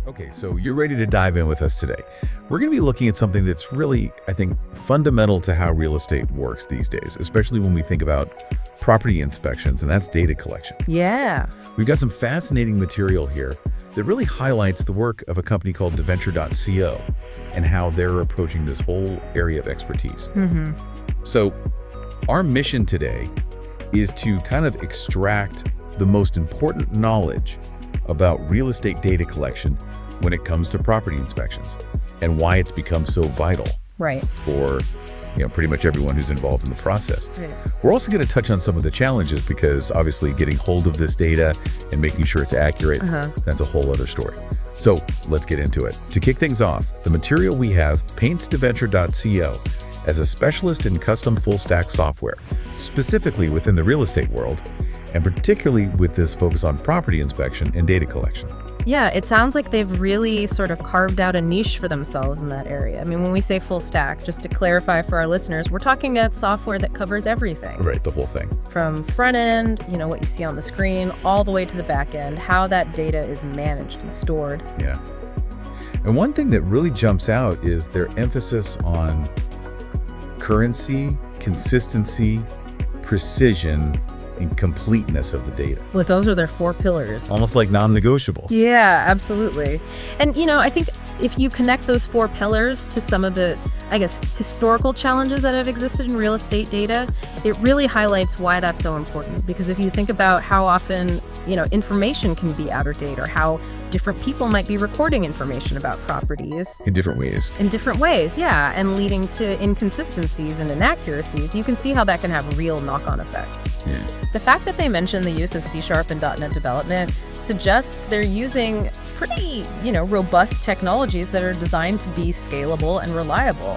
Okay, so you're ready to dive in with us today. We're going to be looking at something that's really, I think, fundamental to how real estate works these days, especially when we think about property inspections, and that's data collection. Yeah. We've got some fascinating material here that really highlights the work of a company called Deventure.co and how they're approaching this whole area of expertise. So our mission today is to kind of extract the most important knowledge about real estate data collection when it comes to property inspections and why it's become so vital for pretty much everyone who's involved in the process. We're also going to touch on some of the challenges because obviously getting hold of this data and making sure it's accurate, that's a whole other story. So let's get into it. To kick things off, the material we have paints Deventure.co as a specialist in custom full-stack software, specifically within the real estate world, and particularly with this focus on property inspection and data collection. Yeah, it sounds like they've really sort of carved out a niche for themselves in that area. I mean, when we say full stack, just to clarify for our listeners, we're talking about software that covers everything. Right, the whole thing. From front end, what you see on the screen, all the way to the back end, how that data is managed and stored. Yeah. And one thing that really jumps out is their emphasis on currency, consistency, precision, and completeness of the data. Well, those are their 4 pillars. Almost like non-negotiables. Yeah, absolutely. And, I think if you connect those 4 pillars to some of the, historical challenges that have existed in real estate data, it really highlights why that's so important. Because if you think about how often, information can be out of date or how different people might be recording information about properties. In different ways. In different ways, yeah. And leading to inconsistencies and inaccuracies, you can see how that can have real knock-on effects. Yeah. The fact that they mention the use of C# and .NET development suggests they're using pretty, robust technologies that are designed to be scalable and reliable,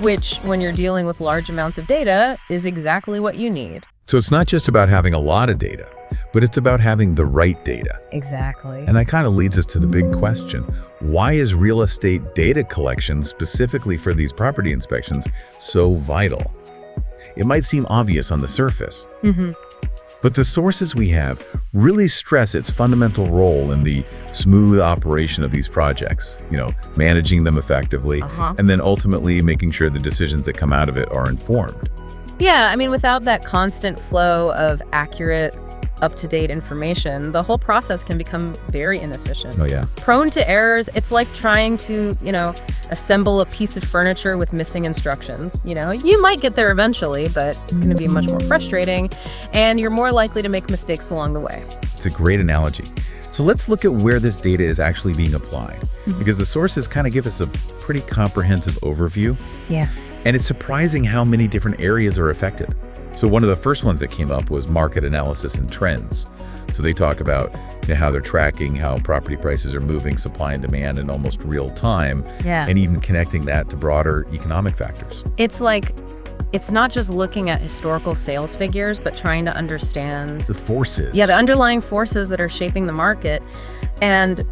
which, when you're dealing with large amounts of data, is exactly what you need. So it's not just about having a lot of data, but it's about having the right data. Exactly. And that kind of leads us to the big question. Why is real estate data collection, specifically for these property inspections, so vital? It might seem obvious on the surface, but the sources we have really stress its fundamental role in the smooth operation of these projects, managing them effectively, and then ultimately making sure the decisions that come out of it are informed. Yeah, I mean, without that constant flow of accurate, up-to-date information, the whole process can become very inefficient. Oh, yeah. Prone to errors. It's like trying to, assemble a piece of furniture with missing instructions. You might get there eventually, but it's going to be much more frustrating, and you're more likely to make mistakes along the way. It's a great analogy. So let's look at where this data is actually being applied, because the sources kind of give us a pretty comprehensive overview. Yeah. And it's surprising how many different areas are affected. So one of the first ones that came up was market analysis and trends. So they talk about how they're tracking how property prices are moving, supply and demand in almost real time, and even connecting that to broader economic factors. It's not just looking at historical sales figures, but trying to understand the forces. Yeah, the underlying forces that are shaping the market. And,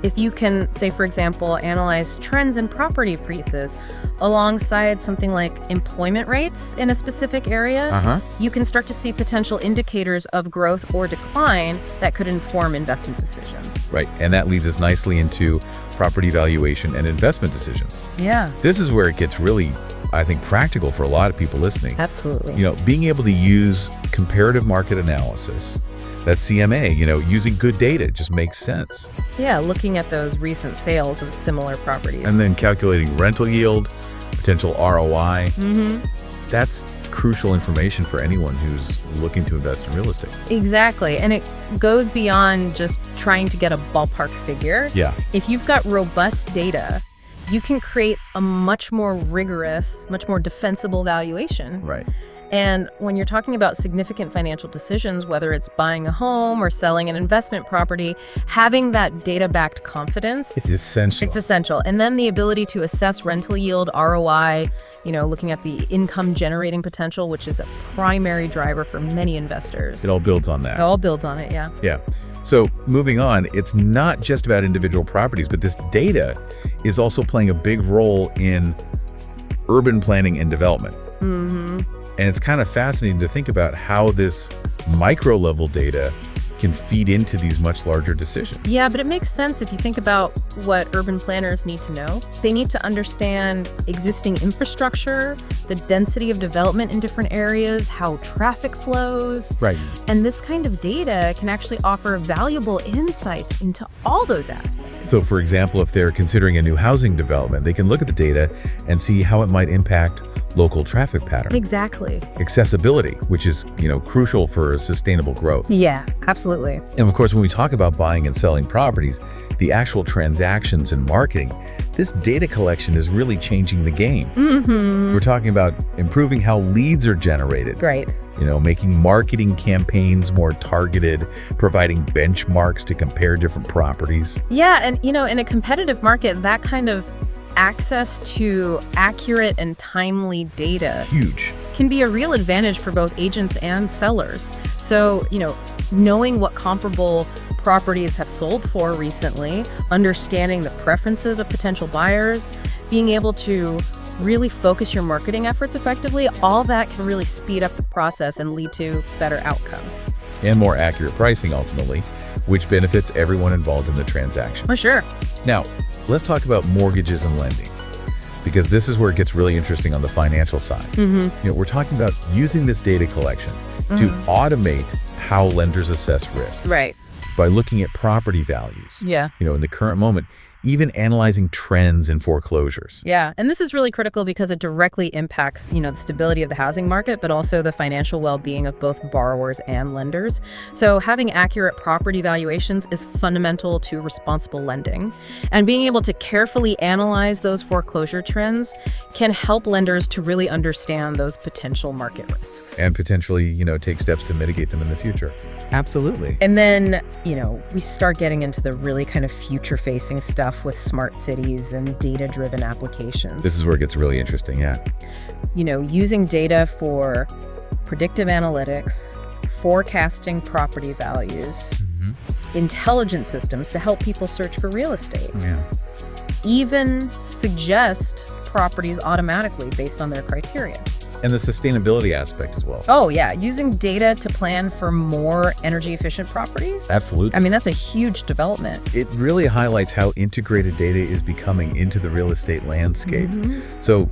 if you can, say, for example, analyze trends in property prices alongside something like employment rates in a specific area, you can start to see potential indicators of growth or decline that could inform investment decisions. Right, and that leads us nicely into property valuation and investment decisions. Yeah. This is where it gets really, I think, practical for a lot of people listening. Absolutely. Being able to use comparative market analysis, that's CMA, using good data just makes sense. Yeah, looking at those recent sales of similar properties. And then calculating rental yield, potential ROI. That's crucial information for anyone who's looking to invest in real estate. Exactly. And it goes beyond just trying to get a ballpark figure. Yeah. If you've got robust data, you can create a much more rigorous, much more defensible valuation. Right. And when you're talking about significant financial decisions, whether it's buying a home or selling an investment property, having that data-backed confidence— It's essential. It's essential. And then the ability to assess rental yield, ROI, looking at the income generating potential, which is a primary driver for many investors. It all builds on that. It all builds on it, yeah. Yeah. So moving on, it's not just about individual properties, but this data is also playing a big role in urban planning and development. And it's kind of fascinating to think about how this micro level data can feed into these much larger decisions. Yeah, but it makes sense if you think about what urban planners need to know. They need to understand existing infrastructure, the density of development in different areas, how traffic flows. Right. And this kind of data can actually offer valuable insights into all those aspects. So, for example, if they're considering a new housing development, they can look at the data and see how it might impact local traffic patterns. Exactly. Accessibility, which is, crucial for sustainable growth. Yeah, absolutely. And of course, when we talk about buying and selling properties, the actual transactions and marketing, this data collection is really changing the game. We're talking about improving how leads are generated. Right. Making marketing campaigns more targeted, providing benchmarks to compare different properties. Yeah, and in a competitive market, that kind of access to accurate and timely data Huge. can be a real advantage for both agents and sellers. So, knowing what comparable properties have sold for recently, understanding the preferences of potential buyers, being able to really focus your marketing efforts effectively, all that can really speed up the process and lead to better outcomes. And more accurate pricing ultimately, which benefits everyone involved in the transaction. For sure. Now, let's talk about mortgages and lending, because this is where it gets really interesting on the financial side. We're talking about using this data collection to automate how lenders assess risk Right. by looking at property values. Yeah. In the current moment, even analyzing trends in foreclosures. Yeah, and this is really critical because it directly impacts, the stability of the housing market, but also the financial well-being of both borrowers and lenders. So having accurate property valuations is fundamental to responsible lending. And being able to carefully analyze those foreclosure trends can help lenders to really understand those potential market risks. And potentially, take steps to mitigate them in the future. Absolutely. And then, we start getting into the really kind of future-facing stuff with smart cities and data-driven applications. This is where it gets really interesting, yeah. Using data for predictive analytics, forecasting property values, intelligent systems to help people search for real estate. Yeah. Even suggest properties automatically based on their criteria. And the sustainability aspect as well. Oh, yeah. Using data to plan for more energy-efficient properties. Absolutely. I mean, that's a huge development. It really highlights how integrated data is becoming into the real estate landscape. So,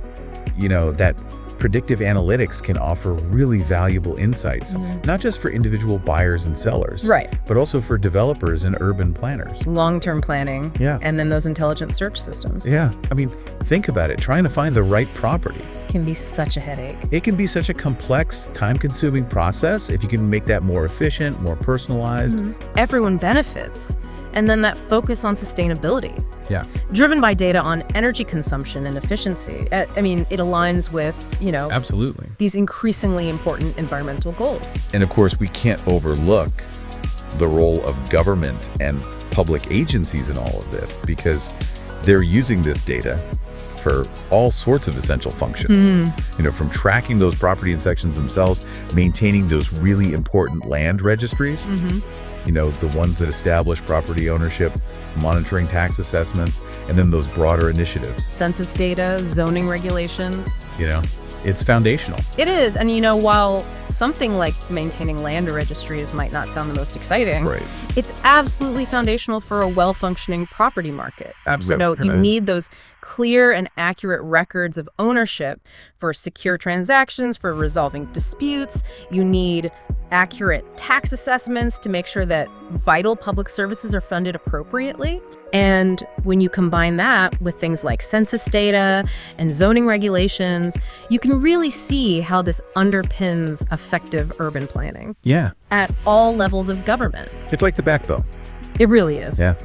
that predictive analytics can offer really valuable insights, not just for individual buyers and sellers, Right. but also for developers and urban planners. Long-term planning. Yeah. And then those intelligent search systems. Yeah. I mean, think about it. Trying to find the right property. Can be such a headache. It can be such a complex, time-consuming process. If you can make that more efficient, more personalized. Everyone benefits. And then that focus on sustainability, Yeah. driven by data on energy consumption and efficiency. I mean, it aligns with, Absolutely. these increasingly important environmental goals. And of course, we can't overlook the role of government and public agencies in all of this, because they're using this data for all sorts of essential functions, from tracking those property inspections themselves, maintaining those really important land registries, the ones that establish property ownership, monitoring tax assessments, and then those broader initiatives. Census data, zoning regulations. It's foundational. It is. And, while something like maintaining land registries might not sound the most exciting, Right. it's absolutely foundational for a well-functioning property market. Absolutely. You need those clear and accurate records of ownership for secure transactions, for resolving disputes. You need accurate tax assessments to make sure that vital public services are funded appropriately. And when you combine that with things like census data and zoning regulations, you can really see how this underpins effective urban planning. Yeah. At all levels of government. It's like the backbone. It really is. Yeah.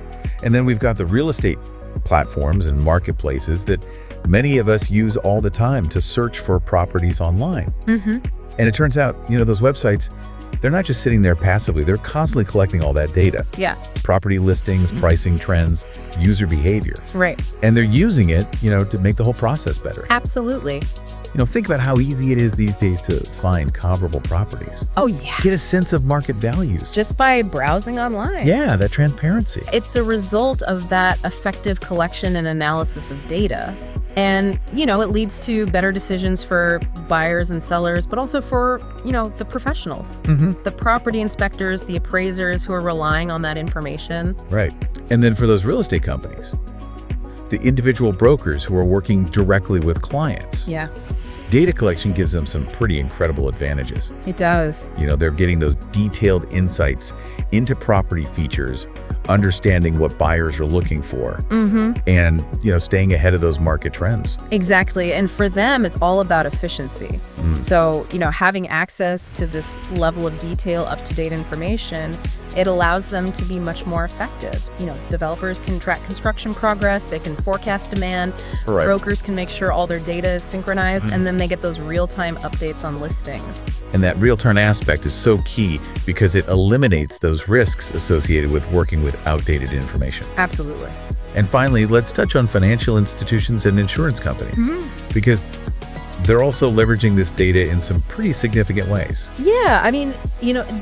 And then we've got the real estate platforms and marketplaces that many of us use all the time to search for properties online. And it turns out, those websites, they're not just sitting there passively, they're constantly collecting all that data. Yeah. Property listings, pricing trends, user behavior. Right. And they're using it, to make the whole process better. Absolutely. Think about how easy it is these days to find comparable properties. Oh, yeah. Get a sense of market values. Just by browsing online. Yeah, that transparency. It's a result of that effective collection and analysis of data. And, it leads to better decisions for buyers and sellers, but also for, the professionals, the property inspectors, the appraisers who are relying on that information. Right. And then for those real estate companies, the individual brokers who are working directly with clients. Yeah, Data collection gives them some pretty incredible advantages. it does. They're getting those detailed insights into property features, understanding what buyers are looking for, and, staying ahead of those market trends. Exactly. And for them, it's all about efficiency. So, having access to this level of detail, up-to-date information, it allows them to be much more effective. Developers can track construction progress, they can forecast demand, Right. brokers can make sure all their data is synchronized, and then they get those real-time updates on listings. And that real-time aspect is so key because it eliminates those risks associated with working with outdated information. Absolutely. And finally, let's touch on financial institutions and insurance companies, because they're also leveraging this data in some pretty significant ways. Yeah, I mean,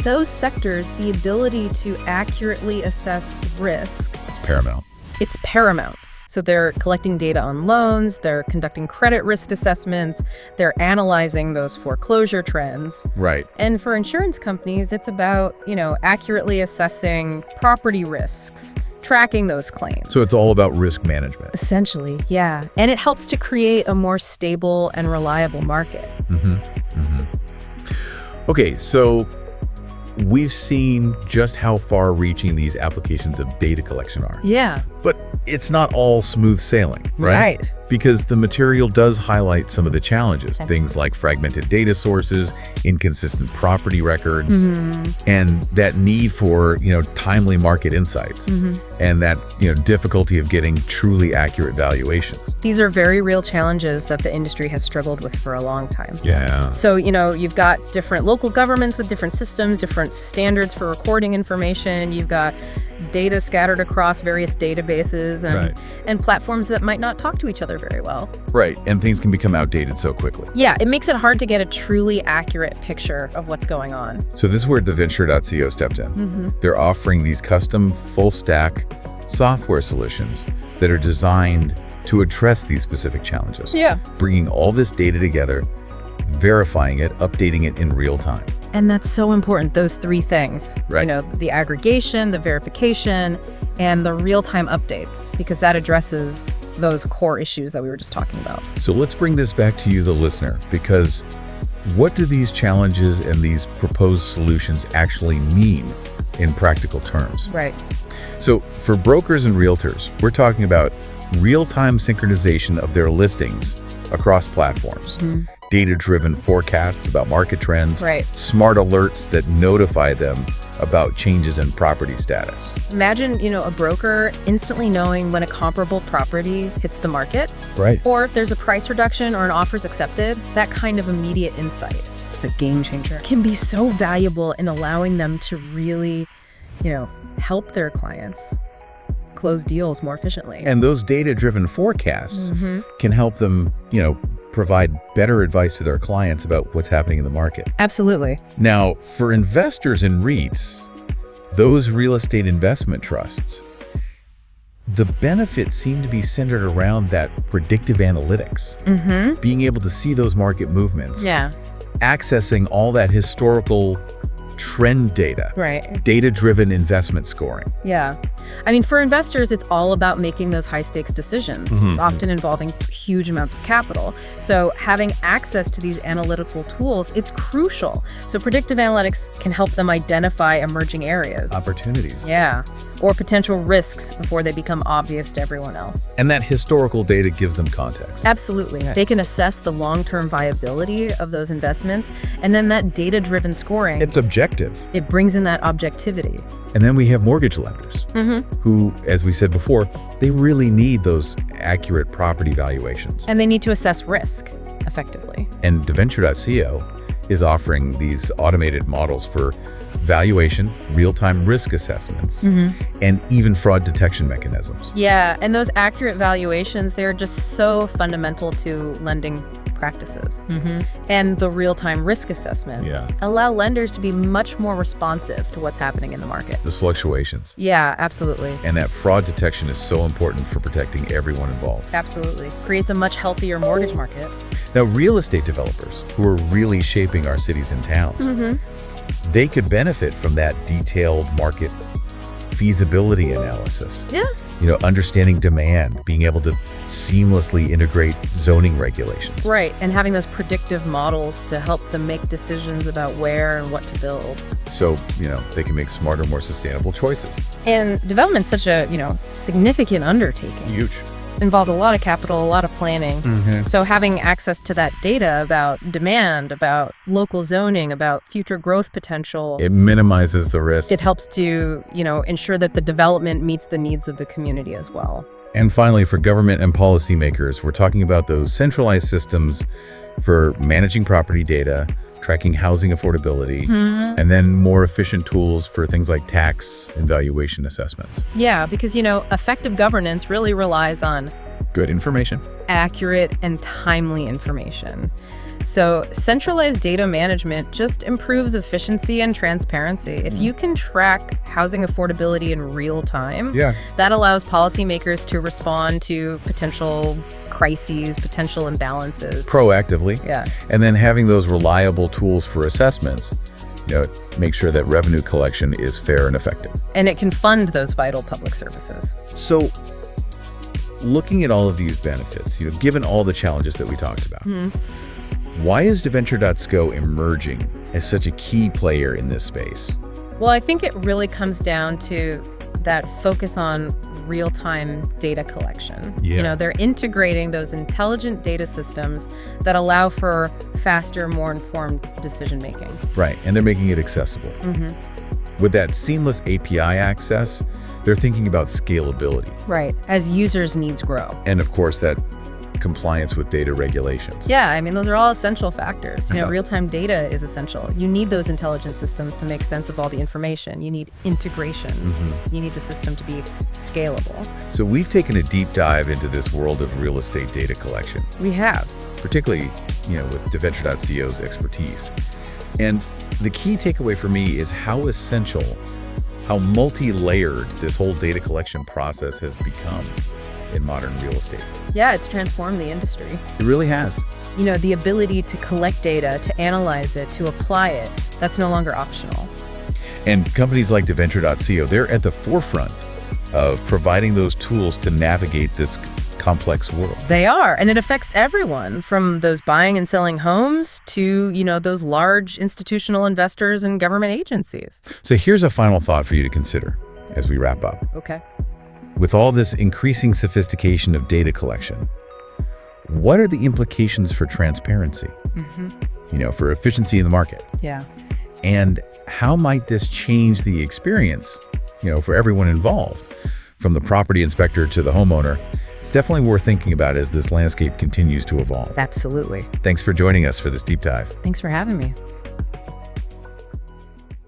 those sectors, the ability to accurately assess risk, It's paramount. it's paramount. So they're collecting data on loans, they're conducting credit risk assessments, they're analyzing those foreclosure trends. Right. And for insurance companies, it's about, accurately assessing property risks, tracking those claims. So it's all about risk management. Essentially, yeah. And it helps to create a more stable and reliable market. Okay, so we've seen just how far-reaching these applications of data collection are. Yeah. But it's not all smooth sailing, right? Right. Because the material does highlight some of the challenges, things like fragmented data sources, inconsistent property records, and that need for, timely market insights, and that, difficulty of getting truly accurate valuations. These are very real challenges that the industry has struggled with for a long time. Yeah. So, you've got different local governments with different systems, different standards for recording information. You've got data scattered across various databases and platforms that might not talk to each other very well. Right, and things can become outdated so quickly. Yeah, it makes it hard to get a truly accurate picture of what's going on. So this is where Deventure.co steps in. They're offering these custom full-stack software solutions that are designed to address these specific challenges. Yeah. Bringing all this data together, verifying it, updating it in real time. And that's so important, those three things. Right. The aggregation, the verification, and the real-time updates, because that addresses those core issues that we were just talking about. So let's bring this back to you, the listener, because what do these challenges and these proposed solutions actually mean in practical terms? Right. So for brokers and realtors, we're talking about real-time synchronization of their listings across platforms, data-driven forecasts about market trends, Right. smart alerts that notify them about changes in property status. Imagine, a broker instantly knowing when a comparable property hits the market, Right. or if there's a price reduction or an offer's accepted. That kind of immediate insight, it's a game changer, can be so valuable in allowing them to really, help their clients close deals more efficiently. And those data-driven forecasts can help them, provide better advice to their clients about what's happening in the market. Absolutely. Now, for investors in REITs, those real estate investment trusts, the benefits seem to be centered around that predictive analytics, being able to see those market movements, Yeah. accessing all that historical trend data, Right. data-driven investment scoring. Yeah. I mean, for investors, it's all about making those high-stakes decisions, often involving huge amounts of capital. So having access to these analytical tools, it's crucial. So predictive analytics can help them identify emerging areas. Opportunities. Yeah. Or potential risks before they become obvious to everyone else. And that historical data gives them context. Absolutely. They can assess the long-term viability of those investments, and then that data-driven scoring, It's objective. it brings in that objectivity. And then we have mortgage lenders who, as we said before, they really need those accurate property valuations. And they need to assess risk effectively. And Deventure.co is offering these automated models for valuation, real-time risk assessments, and even fraud detection mechanisms. Yeah, and those accurate valuations, they're just so fundamental to lending practices. And the real-time risk assessment allow lenders to be much more responsive to what's happening in the market. Those fluctuations. Yeah, absolutely. And that fraud detection is so important for protecting everyone involved. Absolutely. Creates a much healthier mortgage market. Now, real estate developers who are really shaping our cities and towns, they could benefit from that detailed market feasibility analysis. Yeah. Understanding demand, being able to seamlessly integrate zoning regulations. Right, and having those predictive models to help them make decisions about where and what to build. So, they can make smarter, more sustainable choices. And development's such a, significant undertaking. Huge. Involves a lot of capital, a lot of planning. So having access to that data about demand, about local zoning, about future growth potential. It minimizes the risk. It helps to, ensure that the development meets the needs of the community as well. And finally, for government and policymakers, we're talking about those centralized systems for managing property data, tracking housing affordability, and then more efficient tools for things like tax and valuation assessments. Yeah, because, effective governance really relies on good information, accurate and timely information. So centralized data management just improves efficiency and transparency. If you can track housing affordability in real time, that allows policymakers to respond to potential crises, potential imbalances. Proactively. Yeah. And then having those reliable tools for assessments, make sure that revenue collection is fair and effective. And it can fund those vital public services. So looking at all of these benefits, given all the challenges that we talked about, why is Deventure.sco emerging as such a key player in this space? Well, I think it really comes down to that focus on real-time data collection. They're integrating those intelligent data systems that allow for faster, more informed decision-making. Right, and they're making it accessible. With that seamless API access, they're thinking about scalability. Right, as users' needs grow. And of course, that compliance with data regulations. Yeah, those are all essential factors. Real-time data is essential. You need those intelligent systems to make sense of all the information. You need integration. You need the system to be scalable. So we've taken a deep dive into this world of real estate data collection. We have. Particularly, with Deventure.co's expertise. And the key takeaway for me is how essential, how multi-layered this whole data collection process has become in modern real estate. Yeah, it's transformed the industry. It really has. The ability to collect data, to analyze it, to apply it, that's no longer optional. And companies like Deventure.co, they're at the forefront of providing those tools to navigate this complex world. They are, and it affects everyone from those buying and selling homes to, those large institutional investors and government agencies. So here's a final thought for you to consider as we wrap up. Okay. With all this increasing sophistication of data collection, what are the implications for transparency? For efficiency in the market? Yeah. And how might this change the experience, for everyone involved, from the property inspector to the homeowner? It's definitely worth thinking about as this landscape continues to evolve. Absolutely. Thanks for joining us for this deep dive. Thanks for having me.